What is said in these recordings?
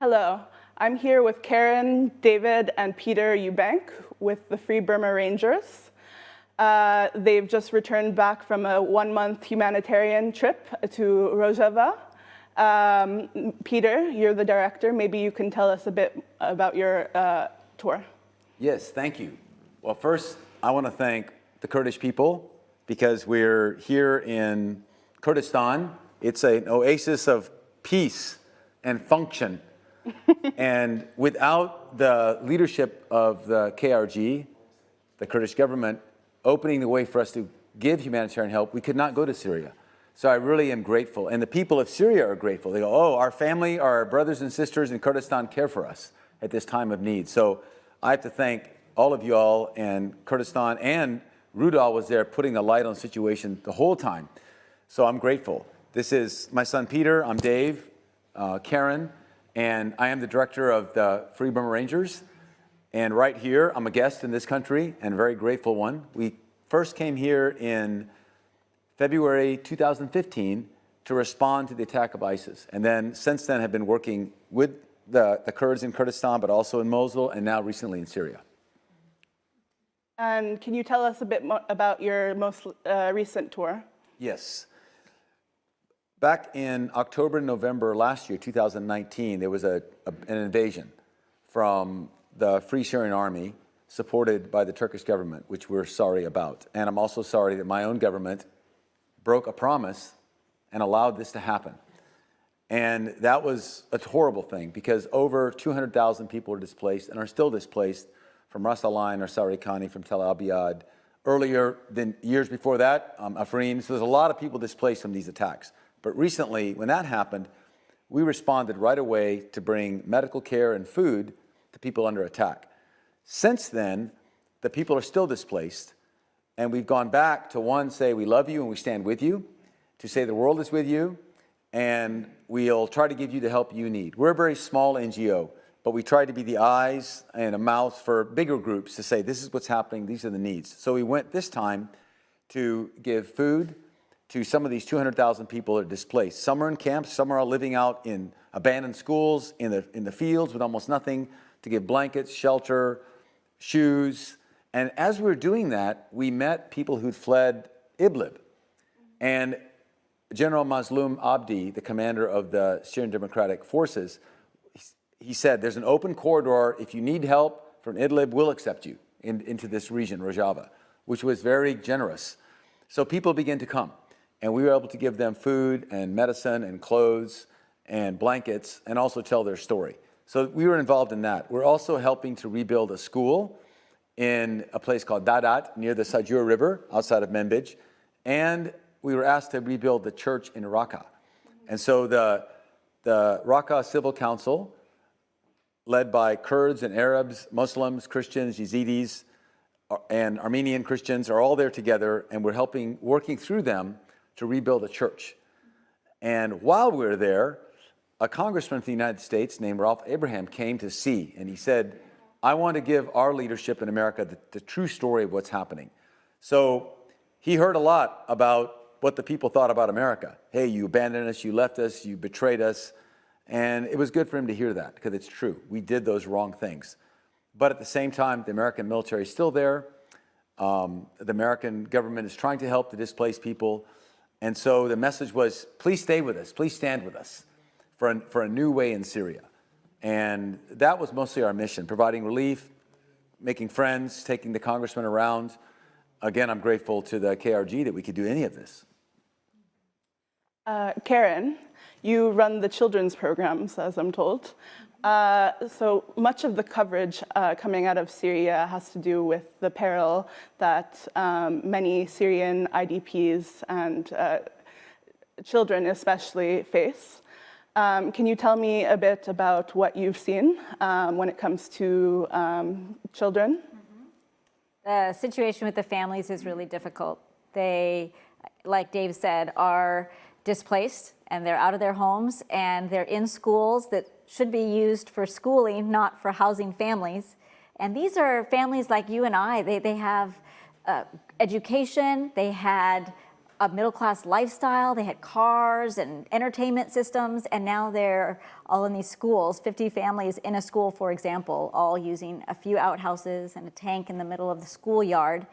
Hello, I'm here with Karen, David, and Peter Eubank with the Free Burma Rangers. They've just returned back from a one-month humanitarian trip to Rojava. Peter, you're the director. Maybe you can tell us a bit about your tour. Yes, thank you. Well, first, I want to thank the Kurdish people because we're here in Kurdistan. It's an oasis of peace and function. And without the leadership of the KRG, the Kurdish government, opening the way for us to give humanitarian help, we could not go to Syria. So I really am grateful. And the people of Syria are grateful. They go, oh, our family, our brothers and sisters in Kurdistan care for us at this time of need. So I have to thank all of you all and Kurdistan, and Rudal was there putting the light on the situation the whole time. So I'm grateful. This is my son Peter, I'm Dave, Karen, and I am the director of the Free Burma Rangers. And right here, I'm a guest in this country and a very grateful one. We first came here in February 2015 to respond to the attack of ISIS. And then since then have been working with the Kurds in Kurdistan, but also in Mosul, and now recently in Syria. And can you tell us a bit more about your most recent tour? Yes. Back in October and November last year, 2019, there was an invasion from the Free Syrian Army supported by the Turkish government, which we're sorry about. And I'm also sorry that my own government broke a promise and allowed this to happen. And that was a horrible thing because over 200,000 people were displaced and are still displaced from Ras Al Ain or Sarikani, from Tel Abyad. Earlier, than years before that, Afrin. So there's a lot of people displaced from these attacks. But recently, when that happened, we responded right away to bring medical care and food to people under attack. Since then, the people are still displaced, and we've gone back to, one, say we love you and we stand with you, to say the world is with you, and we'll try to give you the help you need. We're a very small NGO, but we try to be the eyes and a mouth for bigger groups to say, this is what's happening, these are the needs. So we went this time to give food to some of these 200,000 people that are displaced. Some are in camps, some are living out in abandoned schools, in the fields with almost nothing, to give blankets, shelter, shoes. And as we were doing that, we met people who'd fled Idlib. And General Mazloum Abdi, the commander of the Syrian Democratic Forces, he said, there's an open corridor. If you need help from Idlib, we'll accept you into this region, Rojava, which was very generous. So people began to come. And we were able to give them food and medicine and clothes and blankets and also tell their story. So we were involved in that. We're also helping to rebuild a school in a place called Dadat near the Sajur River outside of Manbij. And we were asked to rebuild the church in Raqqa. And so the Raqqa Civil Council, led by Kurds and Arabs, Muslims, Christians, Yazidis, and Armenian Christians, are all there together, and we're working through them to rebuild a church. And while we were there, a congressman from the United States named Ralph Abraham came to see, and he said, I want to give our leadership in America the true story of what's happening. So he heard a lot about what the people thought about America. Hey, you abandoned us, you left us, you betrayed us. And it was good for him to hear that, because it's true. We did those wrong things. But at the same time, the American military is still there. The American government is trying to help the displaced people. And so the message was, please stay with us, please stand with us for a new way in Syria. And that was mostly our mission, providing relief, making friends, taking the congressman around. Again, I'm grateful to the KRG that we could do any of this. Karen, you run the children's programs, as I'm told. So much of the coverage coming out of Syria has to do with the peril that many Syrian IDPs and children especially face. Can you tell me a bit about what you've seen when it comes to children? The situation with the families is really difficult. They, like Dave said, are displaced and they're out of their homes and they're in schools that should be used for schooling, not for housing families. And these are families like you and I. They have education, they had a middle-class lifestyle. They had cars and entertainment systems, and now they're all in these schools, 50 families in a school, for example, all using a few outhouses and a tank in the middle of the schoolyard.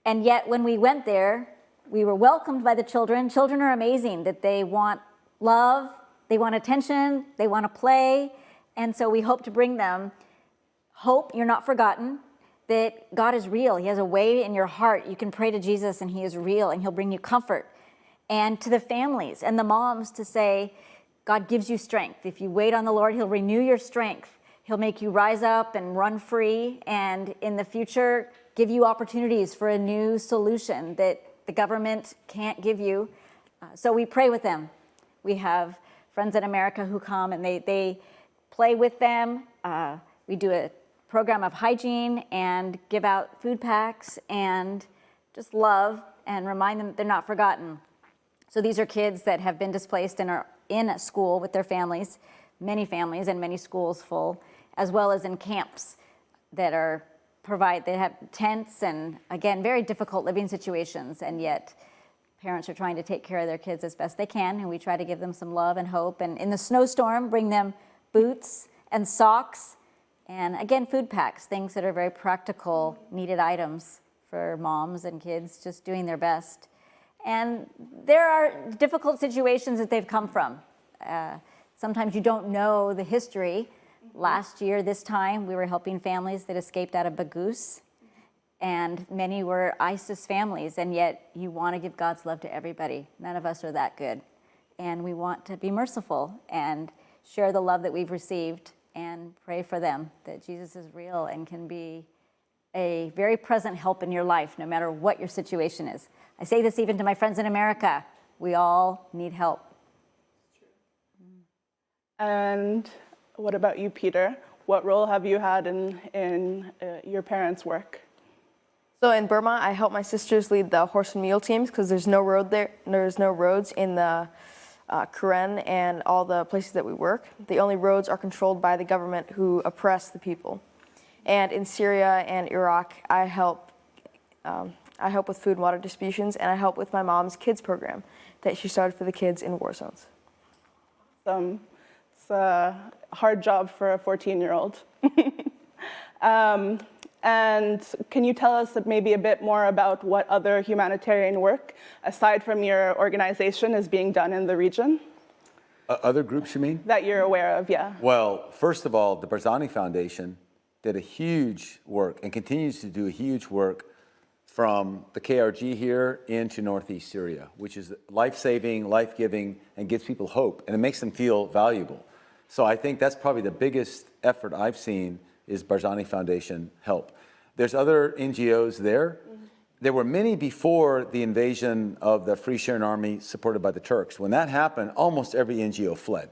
And yet, when we went there, we were welcomed by the children. Children are amazing, that they want love, they want attention, they want to play, and so we hope to bring them hope, you're not forgotten, that God is real. He has a way in your heart. You can pray to Jesus and he is real and he'll bring you comfort. And to the families and the moms to say, God gives you strength. If you wait on the Lord, he'll renew your strength. He'll make you rise up and run free, and in the future, give you opportunities for a new solution that the government can't give you. So we pray with them. We have friends in America who come and they play with them. We do a program of hygiene and give out food packs and just love and remind them that they're not forgotten. So these are kids that have been displaced and are in a school with their families and many schools full, as well as in camps that they have tents and, again, very difficult living situations, and yet parents are trying to take care of their kids as best they can, and we try to give them some love and hope. And in the snowstorm, bring them boots and socks, and again, food packs, things that are very practical, needed items for moms and kids just doing their best. And there are difficult situations that they've come from. Sometimes you don't know the history. Last year, this time, we were helping families that escaped out of Baghuz, and many were ISIS families, and yet you want to give God's love to everybody. None of us are that good. And we want to be merciful and share the love that we've received and pray for them, that Jesus is real and can be a very present help in your life, no matter what your situation is. I say this even to my friends in America. We all need help. And what about you, Peter? What role have you had in your parents' work? So in Burma, I help my sisters lead the horse and mule teams because there's no road there. There's no roads in the Karen and all the places that we work. The only roads are controlled by the government who oppress the people. And in Syria and Iraq, I help with food and water distributions, and I help with my mom's kids program that she started for the kids in war zones. It's a hard job for a 14-year-old. And can you tell us maybe a bit more about what other humanitarian work, aside from your organization, is being done in the region? Other groups, you mean? That you're aware of, yeah. Well, first of all, the Barzani Foundation did a huge work and continues to do a huge work from the KRG here into northeast Syria, which is life-saving, life-giving, and gives people hope, and it makes them feel valuable. So I think that's probably the biggest effort I've seen is Barzani Foundation help. There's other NGOs there. Mm-hmm. There were many before the invasion of the Free Syrian Army supported by the Turks. When that happened, almost every NGO fled.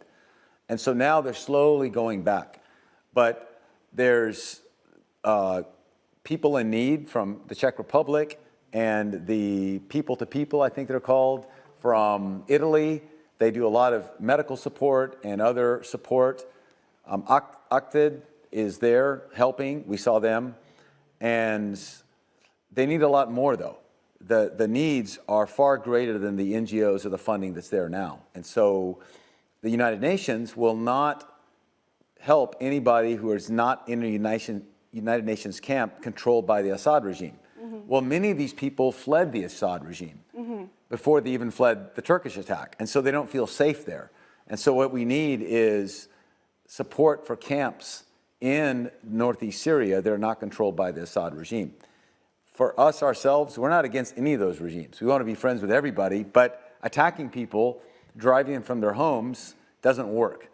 And so now they're slowly going back. But there's people in need from the Czech Republic and the People to People, I think they're called, from Italy. They do a lot of medical support and other support. Aktid is there helping. We saw them. And they need a lot more, though. The needs are far greater than the NGOs or the funding that's there now. And so the United Nations will not help anybody who is not in a United Nations camp controlled by the Assad regime. Mm-hmm. Well, many of these people fled the Assad regime before they even fled the Turkish attack. And so they don't feel safe there. And so what we need is support for camps in northeast Syria that are not controlled by the Assad regime. For us ourselves, we're not against any of those regimes. We want to be friends with everybody, but attacking people, driving them from their homes, doesn't work.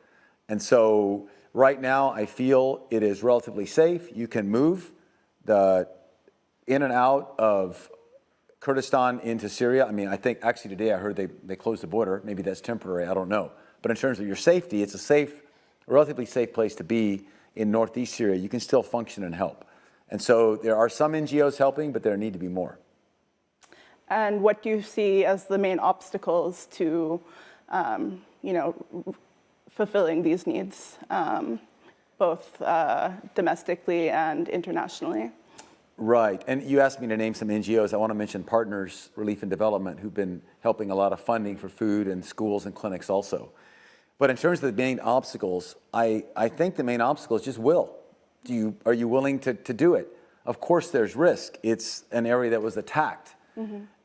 And so right now, I feel it is relatively safe. You can move in and out of Kurdistan into Syria. I mean, I think actually today I heard they closed the border. Maybe that's temporary, I don't know. But in terms of your safety, it's a relatively safe place to be in northeast Syria. You can still function and help. And so there are some NGOs helping, but there need to be more. And what do you see as the main obstacles to, fulfilling these needs, both domestically and internationally? Right. And you asked me to name some NGOs. I want to mention Partners Relief and Development, who've been helping a lot of funding for food and schools and clinics also. But in terms of the main obstacles, I think the main obstacle is just will. Are you willing to do it? Of course there's risk. It's an area that was attacked.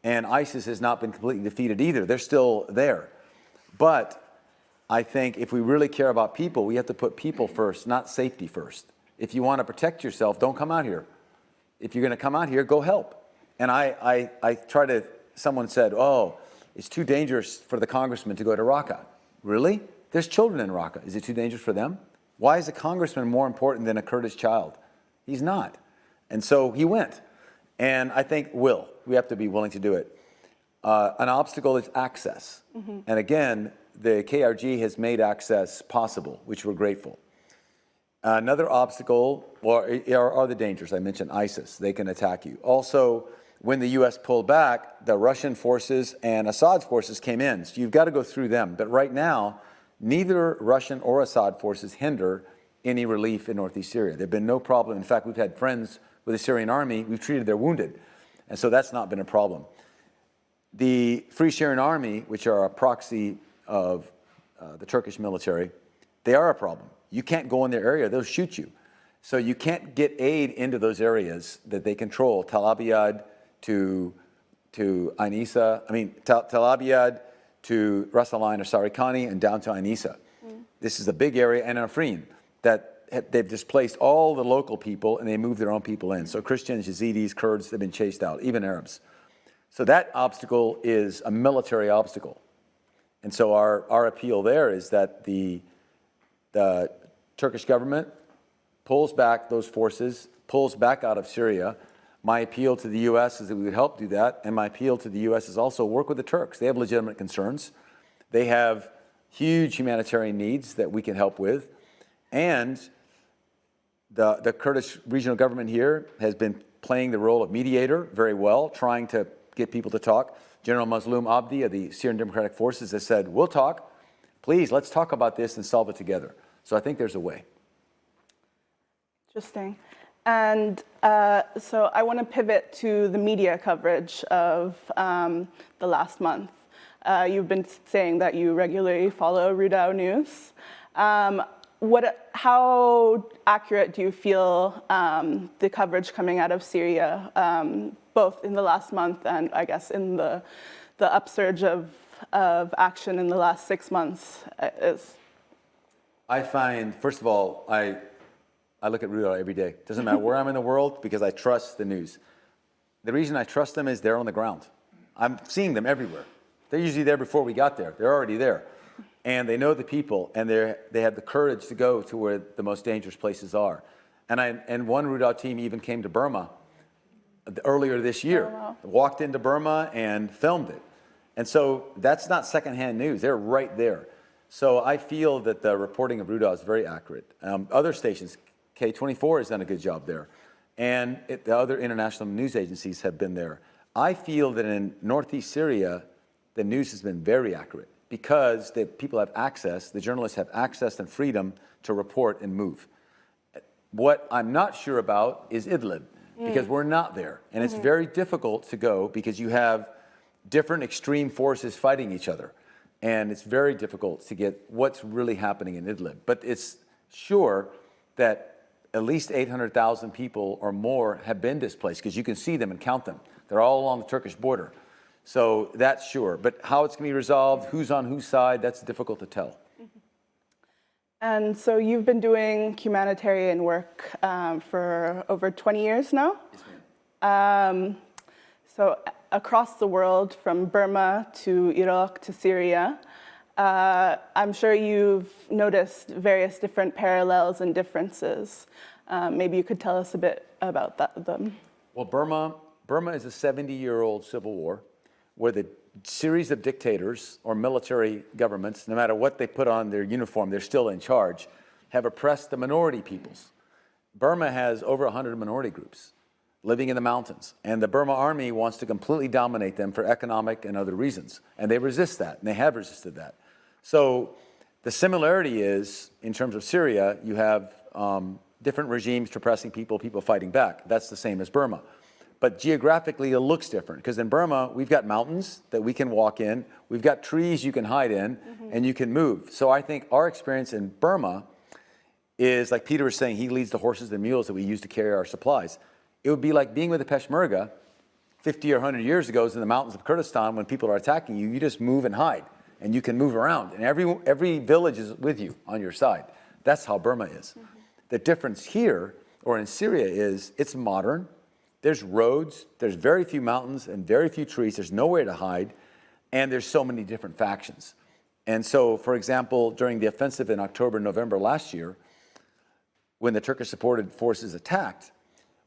And ISIS has not been completely defeated either. They're still there. But I think if we really care about people, we have to put people first, not safety first. If you want to protect yourself, don't come out here. If you're going to come out here, go help. And someone said, oh, it's too dangerous for the congressman to go to Raqqa. Really? There's children in Raqqa. Is it too dangerous for them? Why is a congressman more important than a Kurdish child? He's not. And so he went. And I think we have to be willing to do it. An obstacle is access. And again, the KRG has made access possible, which we're grateful. Another obstacle are the dangers. I mentioned ISIS. They can attack you. Also, when the U.S. pulled back, the Russian forces and Assad's forces came in. So you've got to go through them. But right now, neither Russian or Assad forces hinder any relief in northeast Syria. There have been no problem. In fact, we've had friends with the Syrian army. We've treated their wounded. And so that's not been a problem. The Free Syrian Army, which are a proxy of the Turkish military, they are a problem. You can't go in their area, they'll shoot you. So you can't get aid into those areas that they control, Tel Abyad to Ainisa, Tel Abyad to Ras Al Ain or Sarikani and down to Ainisa. This is a big area, and Afrin, that they've displaced all the local people and they moved their own people in. So Christians, Yazidis, Kurds, they've been chased out, even Arabs. So that obstacle is a military obstacle. And so our appeal there is that the Turkish government pulls back those forces, pulls back out of Syria. My appeal to the U.S. is that we would help do that. And my appeal to the U.S. is also work with the Turks. They have legitimate concerns. They have huge humanitarian needs that we can help with. And the Kurdish regional government here has been playing the role of mediator very well, trying to get people to talk. General Mazloum Abdi of the Syrian Democratic Forces has said, we'll talk. Please, let's talk about this and solve it together. So I think there's a way. Interesting. And so I want to pivot to the media coverage of the last month. You've been saying that you regularly follow Rudao News. How accurate do you feel the coverage coming out of Syria, both in the last month and I guess in the upsurge of action in the last 6 months is? I find, first of all, I look at Rudao every day. Doesn't matter where I'm in the world because I trust the news. The reason I trust them is they're on the ground. I'm seeing them everywhere. They're usually there before we got there. They're already there. And they know the people, and they have the courage to go to where the most dangerous places are. And one Rudao team even came to Burma earlier this year. Oh, wow. Walked into Burma and filmed it. And so that's not secondhand news. They're right there. So I feel that the reporting of Rudao is very accurate. Other stations, K24 has done a good job there. And the other international news agencies have been there. I feel that in northeast Syria, the news has been very accurate because the people have access, the journalists have access and freedom to report and move. What I'm not sure about is Idlib, because we're not there. And it's very difficult to go because you have different extreme forces fighting each other. And it's very difficult to get what's really happening in Idlib. But it's sure that at least 800,000 people or more have been displaced because you can see them and count them. They're all along the Turkish border. So that's sure. But how it's going to be resolved, who's on whose side, that's difficult to tell. And so you've been doing humanitarian work for over 20 years now? Yes, ma'am. So across the world, from Burma to Iraq to Syria, I'm sure you've noticed various different parallels and differences. Maybe you could tell us a bit about them. Well, Burma is a 70-year-old civil war where the series of dictators or military governments, no matter what they put on their uniform, they're still in charge, have oppressed the minority peoples. Burma has over 100 minority groups living in the mountains, and the Burma army wants to completely dominate them for economic and other reasons, and they resist that, and they have resisted that. So the similarity is, in terms of Syria, you have different regimes repressing people, people fighting back. That's the same as Burma. But geographically, it looks different because in Burma, we've got mountains that we can walk in. We've got trees you can hide in, and you can move. So I think our experience in Burma is, like Peter was saying, he leads the horses and mules that we use to carry our supplies. It would be like being with the Peshmerga 50 or 100 years ago in the mountains of Kurdistan. When people are attacking you, you just move and hide, and you can move around. And every village is with you on your side. That's how Burma is. The difference here, or in Syria, is it's modern. There's roads, there's very few mountains and very few trees, there's nowhere to hide, and there's so many different factions. And so, for example, during the offensive in October, November last year, when the Turkish-supported forces attacked,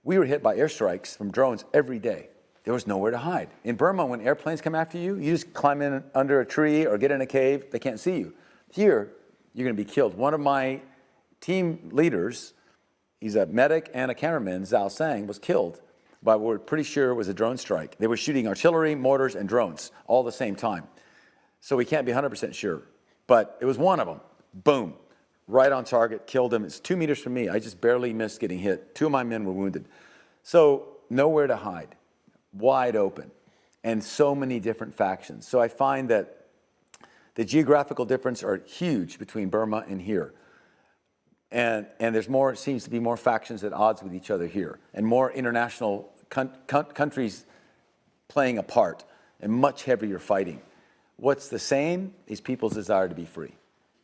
we were hit by airstrikes from drones every day. There was nowhere to hide. In Burma, when airplanes come after you, you just climb in under a tree or get in a cave, they can't see you. Here, you're gonna be killed. One of my team leaders, he's a medic and a cameraman, Zhao Sang, was killed by what we're pretty sure was a drone strike. They were shooting artillery, mortars, and drones all at the same time. So we can't be 100% sure, but it was one of them. Boom, right on target, killed him. It's 2 meters from me. I just barely missed getting hit. 2 of my men were wounded. So nowhere to hide, wide open, and so many different factions. So I find that the geographical difference are huge between Burma and here. And there's more, seems to be more factions at odds with each other here, and more international countries playing a part, and much heavier fighting. What's the same is people's desire to be free.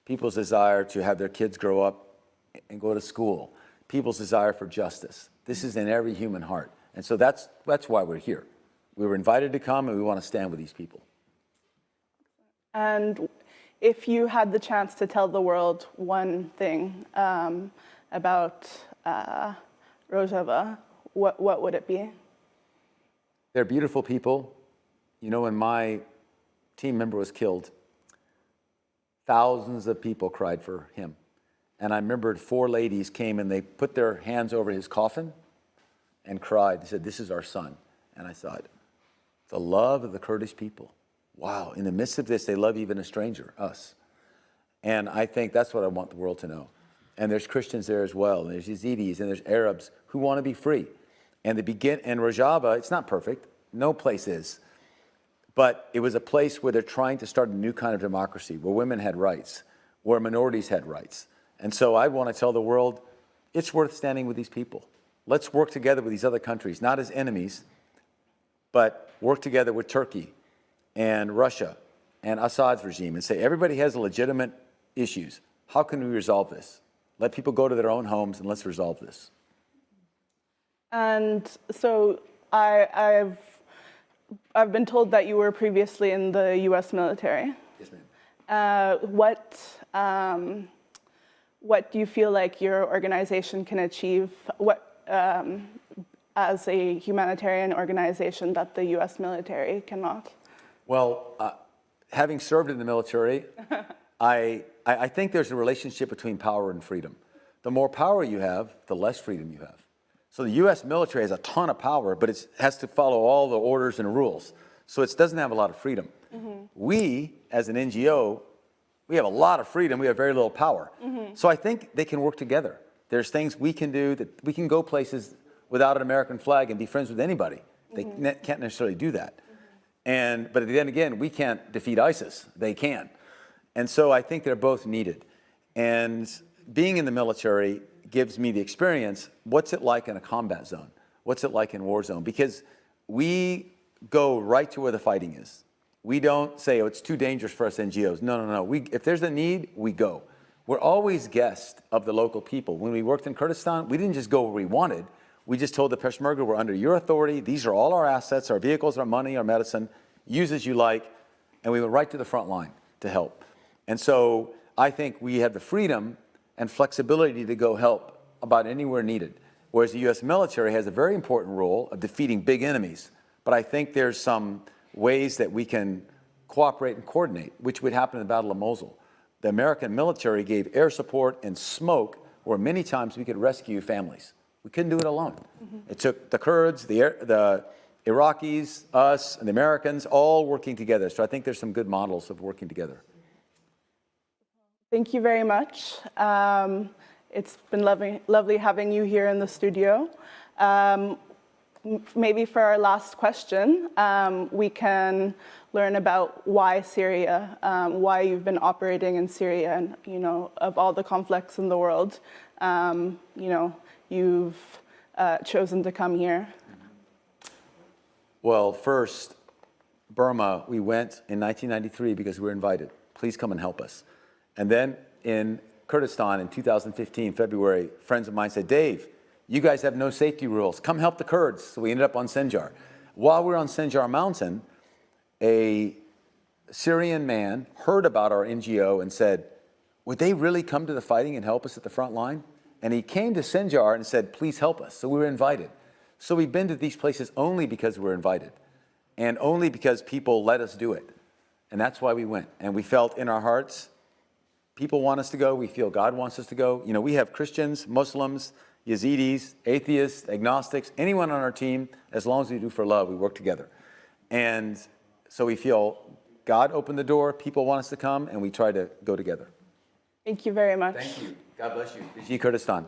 People's desire to have their kids grow up and go to school. People's desire for justice. This is in every human heart. And so that's why we're here. We were invited to come, and we want to stand with these people. And if you had the chance to tell the world one thing about Rojava, what would it be? They're beautiful people. You know, when my team member was killed, thousands of people cried for him. And I remembered 4 ladies came and they put their hands over his coffin and cried. They said, "This is our son." And I thought, the love of the Kurdish people. Wow, in the midst of this, they love even a stranger, us. And I think that's what I want the world to know. And there's Christians there as well, and there's Yazidis, and there's Arabs who want to be free. And Rojava, it's not perfect, no place is, but it was a place where they're trying to start a new kind of democracy, where women had rights, where minorities had rights. And so I want to tell the world, it's worth standing with these people. Let's work together with these other countries, not as enemies, but work together with Turkey and Russia and Assad's regime and say, everybody has legitimate issues. How can we resolve this? Let people go to their own homes and let's resolve this. And so I've been told that you were previously in the U.S. military. Yes, ma'am. What do you feel like your organization can achieve as a humanitarian organization that the U.S. military cannot? Well, having served in the military, I think there's a relationship between power and freedom. The more power you have, the less freedom you have. So the U.S. military has a ton of power, but it has to follow all the orders and rules. So it doesn't have a lot of freedom. Mm-hmm. We, as an NGO, we have a lot of freedom. We have very little power. Mm-hmm. So I think they can work together. There's things we can do that we can go places without an American flag and be friends with anybody. Mm-hmm. They can't necessarily do that. Mm-hmm. But then again, we can't defeat ISIS. They can. And so I think they're both needed. And being in the military gives me the experience, what's it like in a combat zone? What's it like in war zone? Because we go right to where the fighting is. We don't say, oh, it's too dangerous for us NGOs. No. If there's a need, we go. We're always guests of the local people. When we worked in Kurdistan, we didn't just go where we wanted. We just told the Peshmerga, we're under your authority. These are all our assets, our vehicles, our money, our medicine. Use as you like. And we went right to the front line to help. And so I think we have the freedom and flexibility to go help about anywhere needed. Whereas the U.S. military has a very important role of defeating big enemies. But I think there's some ways that we can cooperate and coordinate, which would happen in the Battle of Mosul. The American military gave air support and smoke where many times we could rescue families. We couldn't do it alone. Mm-hmm. It took the Kurds, the Iraqis, us, and the Americans all working together. So I think there's some good models of working together. Thank you very much. It's been lovely having you here in the studio. Maybe for our last question, we can learn about why Syria, why you've been operating in Syria, and of all the conflicts in the world, you've chosen to come here. Well, first, Burma, we went in 1993 because we were invited. Please come and help us. And then in Kurdistan in 2015, February, friends of mine said, Dave, you guys have no safety rules. Come help the Kurds. So we ended up on Sinjar. While we were on Sinjar Mountain, a Syrian man heard about our NGO and said, would they really come to the fighting and help us at the front line? And he came to Sinjar and said, please help us. So we were invited. So we've been to these places only because we're invited and only because people let us do it. And that's why we went. And we felt in our hearts, people want us to go. We feel God wants us to go. We have Christians, Muslims, Yazidis, atheists, agnostics, anyone on our team, as long as we do for love, we work together. And so we feel God opened the door, people want us to come, and we try to go together. Thank you very much. Thank you. God bless you. Vijay Kurdistan.